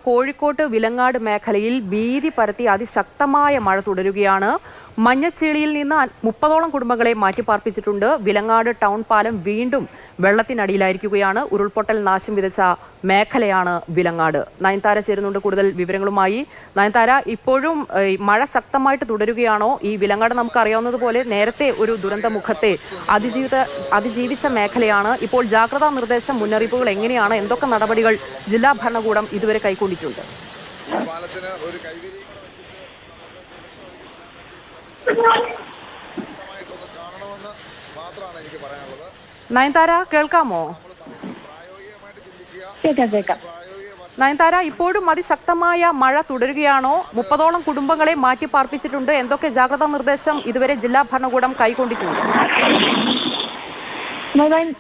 കോഴിക്കോട് വിലങ്ങാട് മേഖലയിൽ ഭീതി പരത്തി അതിശക്തമായ മഴ തുടരുകയാണ്. മഞ്ഞച്ചേളിയിൽ നിന്ന് 30ഓളം കുടുംബങ്ങളെ മാറ്റിപ്പാർപ്പിച്ചിട്ടുണ്ട്. വിലങ്ങാട് ടൗൺ പാലം വീണ്ടും വെള്ളത്തിനടിയിലായിരിക്കുകയാണ്. ഉരുൾപൊട്ടൽ നാശം വിതച്ച മേഖലയാണ് വിലങ്ങാട്. നയൻതാര ചേരുന്നുണ്ട് കൂടുതൽ വിവരങ്ങളുമായി. നയൻതാര, ഇപ്പോഴും മഴ ശക്തമായിട്ട് തുടരുകയാണോ? ഈ വിലങ്ങാട് നമുക്കറിയാവുന്നതുപോലെ നേരത്തെ ഒരു ദുരന്തമുഖത്തെ അതിജീവിച്ച മേഖലയാണ്. ഇപ്പോൾ ജാഗ്രതാ നിർദ്ദേശം, മുന്നറിയിപ്പുകൾ എങ്ങനെയാണ്? എന്തൊക്കെ നടപടികൾ ജില്ലാ ഭരണകൂടം ഇതുവരെ കൈക്കൊണ്ടിട്ടുണ്ട്? നയൻതാര, കേൾക്കാമോ? നയൻതാര, ഇപ്പോഴും അതിശക്തമായ മഴ തുടരുകയാണോ? 30ഓളം കുടുംബങ്ങളെ മാറ്റിപ്പാർപ്പിച്ചിട്ടുണ്ട്. എന്തൊക്കെ ജാഗ്രതാ നിർദ്ദേശം ഇതുവരെ ജില്ലാ ഭരണകൂടം കൈക്കൊണ്ടിട്ടുണ്ട്?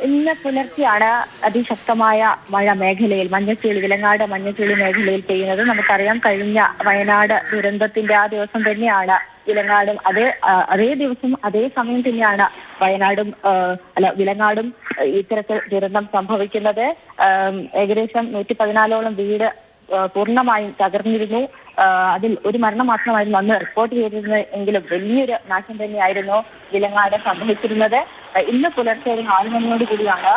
ഇന്ന് പുലർച്ചെയാണ് അതിശക്തമായ മഴ മേഖലയിൽ വിലങ്ങാട് മഞ്ഞച്ചേളി മേഖലയിൽ പെയ്യുന്നത്. നമുക്കറിയാം, കഴിഞ്ഞ വയനാട് ദുരന്തത്തിന്റെ ആ ദിവസം തന്നെയാണ് വിലങ്ങാടും അതേ ദിവസം അതേ സമയം തന്നെയാണ് വിലങ്ങാടും ഇത്തരത്തിൽ ദുരന്തം സംഭവിക്കുന്നത്. ഏകദേശം 114ഓളം വീട് പൂർണ്ണമായും തകർന്നിരുന്നു. അതിൽ ഒരു മരണം മാത്രമായിരുന്നു അന്ന് റിപ്പോർട്ട് ചെയ്തിരുന്നത്. എങ്കിലും വലിയൊരു നാശം തന്നെയായിരുന്നു വിലങ്ങാട് സംഭവിച്ചിരുന്നത്. ഇന്ന് പുലർച്ചെ 4 മണിയോട് കൂടിയാണ്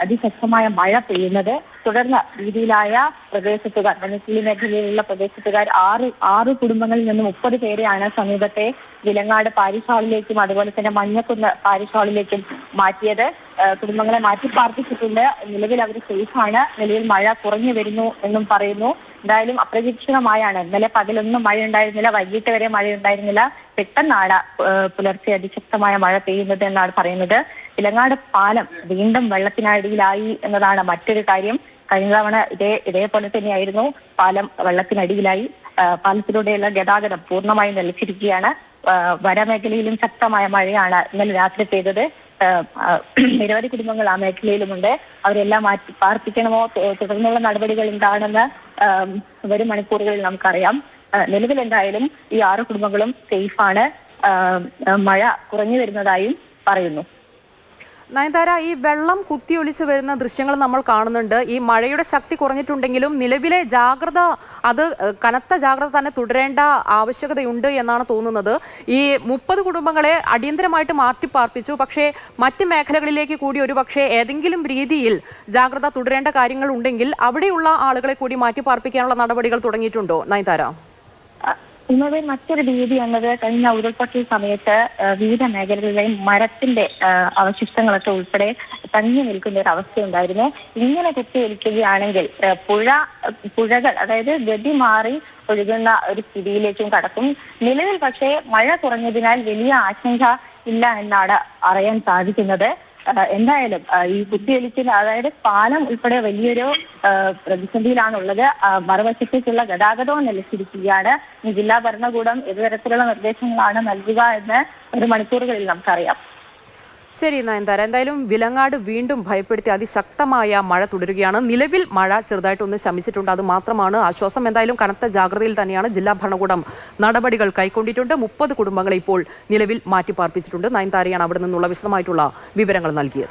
അതിശക്തമായ മഴ പെയ്യുന്നത്. തുടർന്ന് രീതിയിലായ പ്രദേശത്തുകാർ, മഞ്ഞച്ചേളി മേഖലയിലുള്ള പ്രദേശത്തുകാർ ആറ് കുടുംബങ്ങളിൽ നിന്ന് 30 പേരെയാണ് സമീപത്തെ വിലങ്ങാട് പാരിഷ് ഹാളിലേക്കും അതുപോലെ തന്നെ മഞ്ഞക്കുന്ന് പാരിഷ് ഹാളിലേക്കും മാറ്റിയത്. കുടുംബങ്ങളെ മാറ്റിപ്പാർപ്പിച്ചിട്ടുണ്ട്. നിലവിൽ അവർ സേഫാണ്. നിലവിൽ മഴ കുറഞ്ഞു വരുന്നു എന്നും പറയുന്നു. എന്തായാലും അപ്രതീക്ഷിതമായാണ്. ഇന്നലെ പകലൊന്നും മഴ ഉണ്ടായിരുന്നില്ല, വൈകിട്ട് വരെ മഴ ഉണ്ടായിരുന്നില്ല. പെട്ടെന്നാണ് പുലർച്ചെ അതിശക്തമായ മഴ പെയ്യുന്നത് എന്നാണ് പറയുന്നത്. വിലങ്ങാട് പാലം വീണ്ടും വെള്ളത്തിനടിയിലായി എന്നതാണ് മറ്റൊരു കാര്യം. കഴിഞ്ഞ തവണ ഇതേപോലെ തന്നെയായിരുന്നു. പാലം വെള്ളത്തിനടിയിലായി. പാലത്തിലൂടെയുള്ള ഗതാഗതം പൂർണ്ണമായും നിലച്ചിരിക്കുകയാണ്. വനമേഖലയിലും ശക്തമായ മഴയാണ് ഇന്നലെ രാത്രി പെയ്തത്. നിരവധി കുടുംബങ്ങൾ ആ മേഖലയിലുമുണ്ട്. അവരെല്ലാം മാറ്റി പാർപ്പിക്കണമോ, തുടർന്നുള്ള നടപടികൾ എന്താണെന്ന് വരും മണിക്കൂറുകളിൽ നമുക്കറിയാം. നിലവിൽ എന്തായാലും ഈ 6 കുടുംബങ്ങളും സേഫാണ്. മഴ കുറഞ്ഞു വരുന്നതായും പറയുന്നു. നയൻതാര, ഈ വെള്ളം കുത്തിയൊലിച്ച് വരുന്ന ദൃശ്യങ്ങൾ നമ്മൾ കാണുന്നുണ്ട്. ഈ മഴയുടെ ശക്തി കുറഞ്ഞിട്ടുണ്ടെങ്കിലും നിലവിലെ ജാഗ്രത, അത് കനത്ത ജാഗ്രത തന്നെ തുടരേണ്ട ആവശ്യകതയുണ്ട് എന്നാണ് തോന്നുന്നത്. ഈ 30 കുടുംബങ്ങളെ അടിയന്തരമായിട്ട് മാറ്റിപ്പാർപ്പിച്ചു. പക്ഷേ മറ്റ് മേഖലകളിലേക്ക് കൂടി ഒരുപക്ഷെ ഏതെങ്കിലും രീതിയിൽ ജാഗ്രത തുടരേണ്ട കാര്യങ്ങൾ ഉണ്ടെങ്കിൽ അവിടെയുള്ള ആളുകളെ കൂടി മാറ്റിപ്പാർപ്പിക്കാനുള്ള നടപടികൾ തുടങ്ങിയിട്ടുണ്ടോ നയൻതാര? ഇന്നത്തെ മറ്റൊരു ഭീതി എന്നത് കഴിഞ്ഞ ഉരുൾപൊട്ടൽ സമയത്ത് വിവിധ മേഖലകളിലെയും മരത്തിന്റെ അവശിഷ്ടങ്ങളൊക്കെ ഉൾപ്പെടെ തങ്ങി നിൽക്കുന്ന ഒരു അവസ്ഥയുണ്ടായിരുന്നു. ഇങ്ങനെ കുത്തിയൊലിക്കുകയാണെങ്കിൽ പുഴകൾ, അതായത് ഗതി മാറി ഒഴുകുന്ന ഒരു സ്ഥിതിയിലേക്കും കടക്കും. നിലവിൽ പക്ഷേ മഴ കുറഞ്ഞതിനാൽ വലിയ ആശങ്ക ഇല്ല എന്നാണ് അറിയാൻ സാധിക്കുന്നത്. എന്തായാലും ഈ കുത്തിയൊലിക്കുന്ന, അതായത് പാലം ഉൾപ്പെടെ വലിയൊരു പ്രതിസന്ധിയിലാണുള്ളത്. മറുവശത്തേക്കുള്ള ഗതാഗതവും നിലച്ചിരിക്കുകയാണ്. ജില്ലാ ഭരണകൂടം ഏത് തരത്തിലുള്ള നിർദ്ദേശങ്ങളാണ് നൽകുക എന്ന് ഒരു മണിക്കൂറുകളിൽ നമുക്കറിയാം. ശരി നയൻതാര, എന്തായാലും വിലങ്ങാട് വീണ്ടും ഭയപ്പെടുത്തി അതിശക്തമായ മഴ തുടരുകയാണ്. നിലവിൽ മഴ ചെറുതായിട്ടൊന്ന് ശമിച്ചിട്ടുണ്ട്, അത് മാത്രമാണ് ആശ്വാസം. എന്തായാലും കനത്ത ജാഗ്രതയിൽ തന്നെയാണ് ജില്ലാ ഭരണകൂടം നടപടികൾ കൈക്കൊണ്ടിട്ടുണ്ട്. 30 കുടുംബങ്ങളെ ഇപ്പോൾ നിലവിൽ മാറ്റിപ്പാർപ്പിച്ചിട്ടുണ്ട്. നയൻതാരയാണ് അവിടെ നിന്നുള്ള വിശദമായിട്ടുള്ള വിവരങ്ങൾ നൽകിയത്.